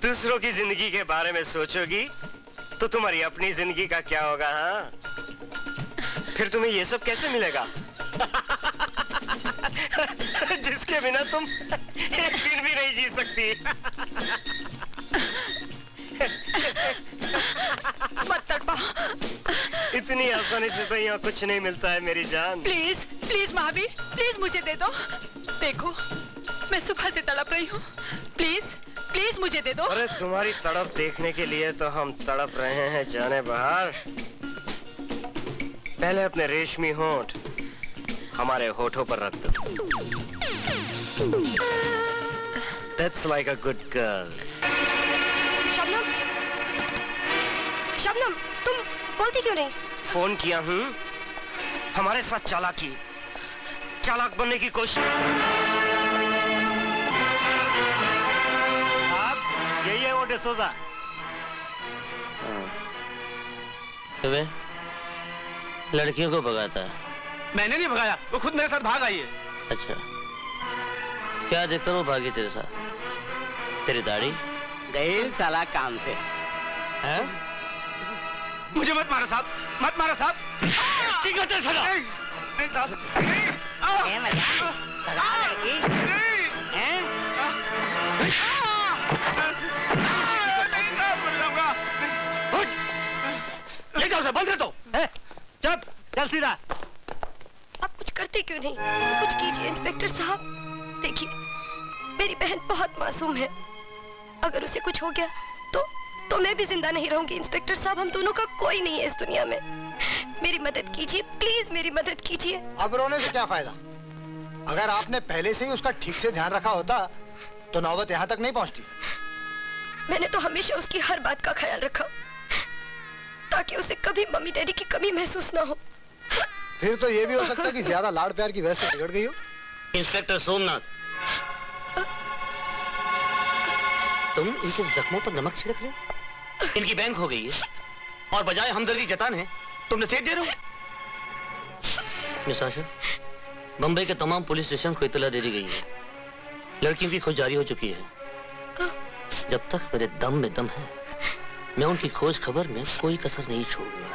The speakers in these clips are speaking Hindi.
दूसरों की जिंदगी के बारे में सोचोगी तो तुम्हारी अपनी जिंदगी का क्या होगा? हाँ, फिर तुम्हें ये सब कैसे मिलेगा जिसके बिना तुम एक दिन भी नहीं जी सकती। मत तड़पाओ। इतनी आसानी से तो यहाँ कुछ नहीं मिलता है मेरी जान। प्लीज प्लीज महावीर, प्लीज मुझे दे दो। देखो मैं सुबह से तड़प रही हूँ, प्लीज प्लीज मुझे दे दो। अरे तुम्हारी तड़प देखने के लिए तो हम तड़प रहे हैं जाने बहार। पहले अपने रेशमी होंठ हमारे होठों पर रख दो। That's like a good girl. Shabnam, Shabnam, तुम बोलती क्यों नहीं? फोन किया हूँ, हमारे साथ चालाक बनने की कोशिश। आप यही है वो डिसोजा। लड़कियों को भगाता है। मैंने नहीं भगाया, वो खुद मेरे साथ भाग आई है। अच्छा, क्या देखकर वो भागी तेरे साथ? तेरी दाढ़ी गई साला काम से। हैं? मुझे मत मारो साहब, मत मारो साहब। ठीक है साहब। नहीं साहब, नहीं। ए मजाक, भगा लड़की। हैं? नहीं साहब, मर जाऊंगा। ले जाओ उसे, बंद कर दो। चुप, चल सीधा। आप कुछ करते क्यों नहीं? कुछ कीजिए इंस्पेक्टर साहब। देखिए मेरी बहन बहुत मासूम है, अगर उसे कुछ हो गया तो मैं भी जिंदा नहीं रहूंगी। इंस्पेक्टर साहब, हम दोनों का कोई नहीं है इस दुनिया में। मेरी मदद कीजिए प्लीज, मेरी मदद कीजिए। अब रोने से क्या फायदा? अगर आपने पहले से ही उसका ठीक से ध्यान रखा होता तो नौबत यहाँ तक नहीं पहुँचती। मैंने तो हमेशा उसकी हर बात का ख्याल रखा ताकि उसे कभी मम्मी डैडी की कमी महसूस ना हो। फिर तो ये भी हो सकता है कि ज्यादा लाड़ प्यार की वजह से बिगड़ गई हो। इंस्पेक्टर सोमनाथ, तुम इनके जख्मों पर नमक छिड़क रहे हो? इनकी बैंक हो गई है और बजाय हमदर्दी जताने तुम नसीहत दे रहे हो। मिस आशा, बंबई के तमाम पुलिस स्टेशन को इत्तला दे दी गई है। लड़कियों की खोज जारी हो चुकी है। जब तक मेरे दम में दम है, मैं उनकी खोज खबर में कोई कसर नहीं छोड़ूंगा।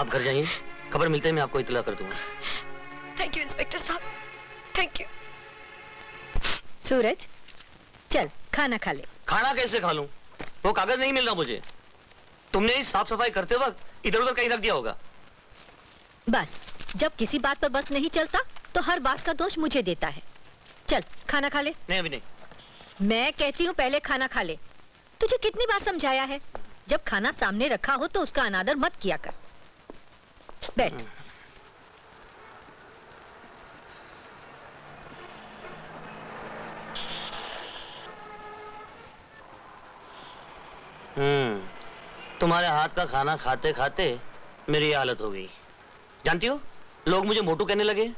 आप घर जाइए, खबर मिलते ही मैं आपको इत्तला कर दूंगा। थैंक यू इंस्पेक्टर साहब, थैंक यू। सूरज चल खाना खा ले। खाना कैसे खा लूं? वो कागज नहीं मिल रहा मुझे। तुमने इस साफ सफाई करते वक्त इधर उधर कहीं रख दिया होगा। बस जब किसी बात पर बस नहीं चलता तो हर बात का दोष मुझे देता है। चल खाना खा ले। नहीं अभी नहीं। मैं कहती हूँ पहले खाना खा ले। तुझे कितनी बार समझाया है, जब खाना सामने रखा हो तो उसका अनादर मत किया कर। बैठ। तुम्हारे हाथ का खाना खाते खाते मेरी हालत हो गई। जानती हो, लोग मुझे मोटू कहने लगे।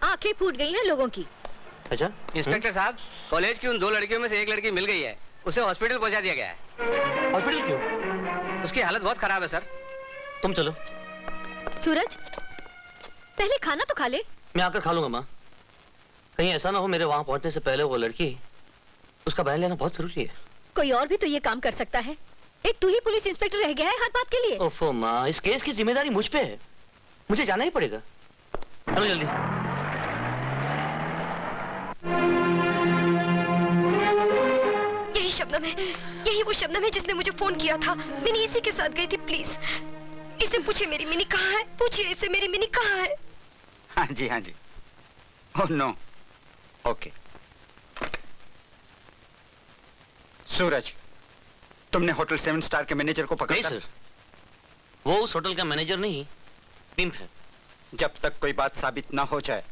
आंखें फूट गई हैं लोगों की। अच्छा इंस्पेक्टर साहब, कॉलेज की उन 2 लड़कियों में से एक लड़की मिल गई है, उसे हॉस्पिटल पहुंचा दिया गया है। हॉस्पिटल क्यों? उसकी हालत बहुत खराब है सर। तुम चलो। सूरज पहले खाना तो खा ले। मैं आकर खा लूंगा माँ। कहीं ऐसा ना हो मेरे वहां पहुंचने से पहले वो लड़की, उसका बयान लेना बहुत जरूरी है। कोई और भी तो ये काम कर सकता है। एक तू ही पुलिस इंस्पेक्टर रह गया है हर बात के लिए। ओफो माँ, इस केस की जिम्मेदारी मुझ पे है, मुझे जाना ही पड़ेगा। चलो जल्दी। यही शबनम है, यही वो शबनम है जिसने मुझे फोन किया था। मिनी इसी के साथ गई थी। प्लीज इसे पूछिए मेरी मिनी कहाँ है, पूछिए इसे मेरी मिनी कहाँ है। हाँ जी हाँ जी। Oh no, okay. सूरज, तुमने होटल 7 स्टार के मैनेजर को पकड़ा? नहीं सर, वो उस होटल का मैनेजर नहीं, पिंप है। जब तक कोई बात साबित ना हो जाए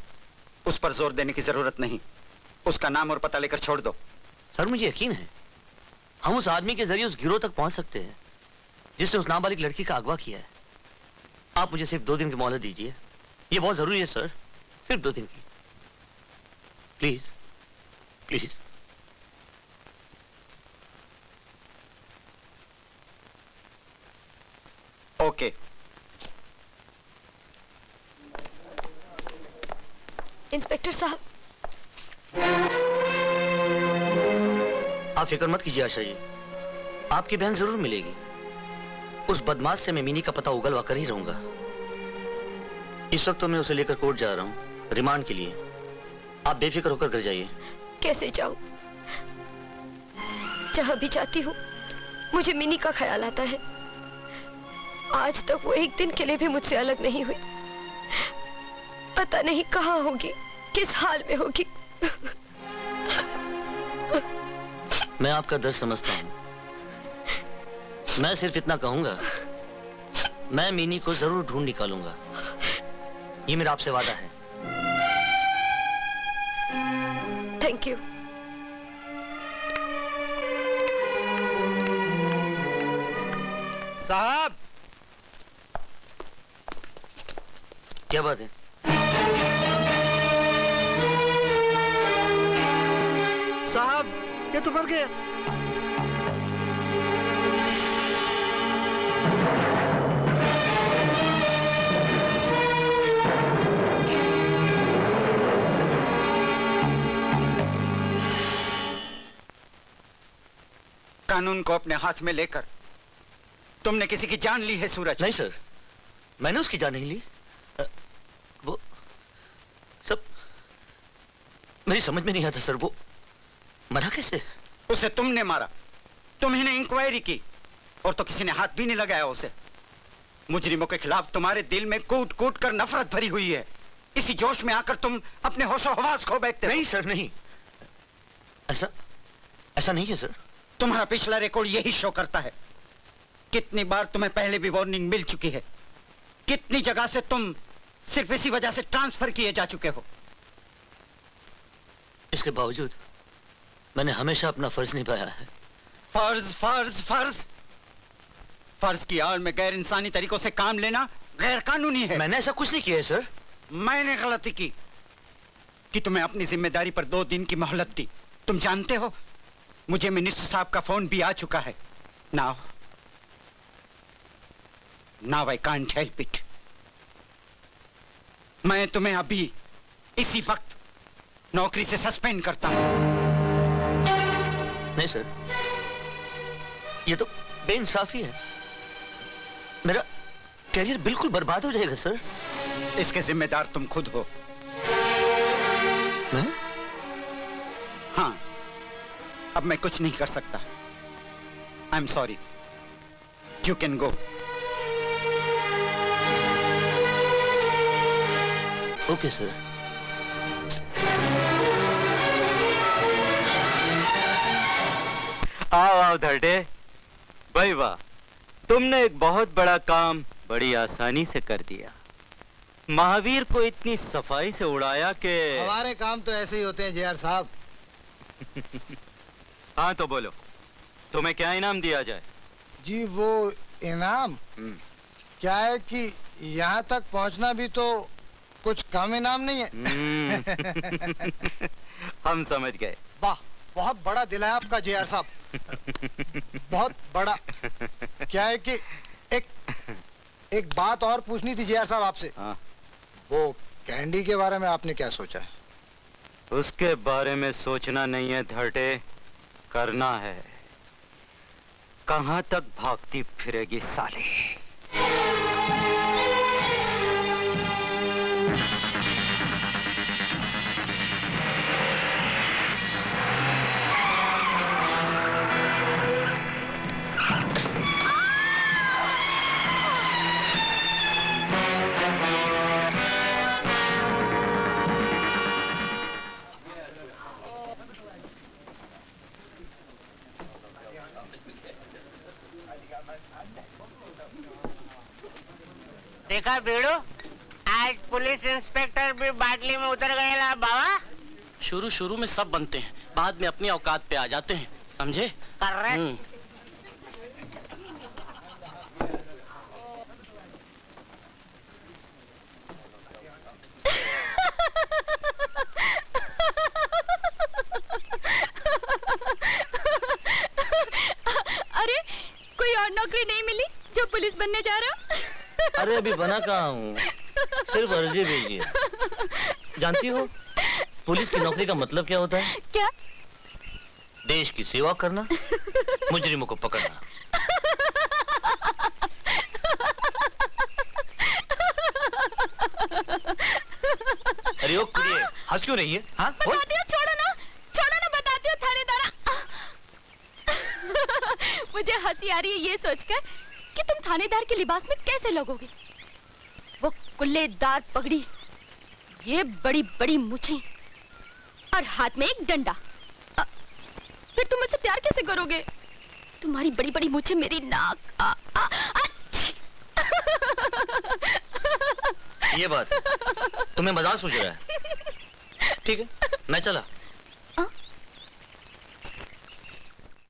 उस पर जोर देने की जरूरत नहीं। उसका नाम और पता लेकर छोड़ दो। सर मुझे यकीन है हम उस आदमी के जरिए उस गिरोह तक पहुंच सकते हैं जिसने उस नाबालिग लड़की का अगवा किया है। आप मुझे सिर्फ 2 दिन की मोहलत दीजिए, ये बहुत जरूरी है सर, सिर्फ 2 दिन की। Please please. ओके। इंस्पेक्टर साहब, आप फिक्र मत कीजिए आशा जी, आपकी बहन जरूर मिलेगी। उस बदमाश से मैं मीनी का पता उगलवा कर ही रहूंगा। इस वक्त तो मैं उसे लेकर कोर्ट जा रहा हूँ रिमांड के लिए। आप बेफिक्र होकर घर जाइए। कैसे जाऊं? जहां भी जाती हूँ मुझे मिनी का ख्याल आता है। आज तक वो एक दिन के लिए भी मुझसे अलग नहीं हुई। पता नहीं कहाँ होगी, किस हाल में होगी। मैं आपका दर्द समझता हूँ। मैं सिर्फ इतना कहूंगा, मैं मीनी को जरूर ढूंढ निकालूंगा। ये मेरा आपसे वादा है। Thank you. साहब, क्या बात है? साहब, ये तो मर गया। कानून को अपने हाथ में लेकर तुमने किसी की जान ली है सूरज? नहीं सर, मैंने उसकी जान नहीं ली। वो सब मेरी समझ में नहीं आता सर। वो मरा कैसे? उसे तुमने मारा, तुम्ही ने इंक्वायरी की और तो किसी ने हाथ भी नहीं लगाया उसे। मुजरिमों के खिलाफ तुम्हारे दिल में कूट कूट कर नफरत भरी हुई है। इसी जोश में आकर तुम अपने होशो हवास खो बैठते हो। नहीं सर, नहीं, ऐसा नहीं है सर। तुम्हारा पिछला रिकॉर्ड यही शो करता है। कितनी बार तुम्हें पहले भी वार्निंग मिल चुकी है। कितनी जगह से तुम सिर्फ इसी वजह से ट्रांसफर किए जा चुके हो। इसके बावजूद मैंने हमेशा अपना फर्ज निभाया है। फर्ज फर्ज फर्ज फर्ज की आड़ में गैर इंसानी तरीकों से काम लेना गैर कानूनी है। मैंने ऐसा कुछ नहीं किया है सर। मैंने गलती की कि तुम्हें अपनी जिम्मेदारी पर 2 दिन की मोहलत दी। तुम जानते हो, मुझे मिनिस्टर साहब का फोन भी आ चुका है। Now I can't help it. मैं तुम्हें अभी इसी वक्त नौकरी से सस्पेंड करता हूं। नहीं सर, ये तो बेइंसाफी है। मेरा कैरियर बिल्कुल बर्बाद हो जाएगा सर। इसके जिम्मेदार तुम खुद हो। मैं? हाँ, अब मैं कुछ नहीं कर सकता। I am sorry. You can go. Okay sir. आओ धड़े। भाई वाह, तुमने एक बहुत बड़ा काम बड़ी आसानी से कर दिया। महावीर को इतनी सफाई से उड़ाया कि हमारे काम तो ऐसे ही होते हैं जेआर साहब। हाँ तो बोलो, तुम्हें क्या इनाम दिया जाए? जी वो इनाम क्या है कि यहाँ तक पहुँचना भी तो कुछ कम इनाम नहीं है। हम समझ गए। वाह, बहुत बड़ा दिल है आपका जेआर साहब। बहुत बड़ा। क्या है कि एक बात और पूछनी थी जेआर साहब आपसे। हाँ। वो कैंडी के बारे में आपने क्या सोचा है? उसके बारे में सोचना नहीं है धड़े, करना है। कहां तक भागती फिरेगी साले? देखा बेड़ो, आज पुलिस इंस्पेक्टर भी बाटली में उतर गए ला बाबा। शुरू में सब बनते हैं, बाद में अपनी औकात पे आ जाते हैं, समझे? करेक्ट। अरे कोई और नौकरी नहीं मिली जो पुलिस बनने जा रहा? अरे अभी बना कहाँ हूँ, सिर्फ अर्जी भेजी है। जानती हो पुलिस की नौकरी का मतलब क्या होता है? क्या? देश की सेवा करना, मुजरिमों को पकड़ना। अरे ओ कुड़िए, हंस क्यों रही है? हाँ? बताती हूँ, छोड़ो ना बताती हूँ थानेदारा। मुझे हंसी आ रही है ये सोचकर कि तुम थानेदार के लिबास में कैसे लगोगे। वो कुल्लेदार पगड़ी, ये बड़ी बड़ी मूछें और हाथ में एक डंडा। फिर तुम मुझसे प्यार कैसे करोगे? तुम्हारी बड़ी बड़ी मूछें मेरी नाक। ये बात तुम्हें मजाक सूझ रहा है? ठीक है, मैं चला।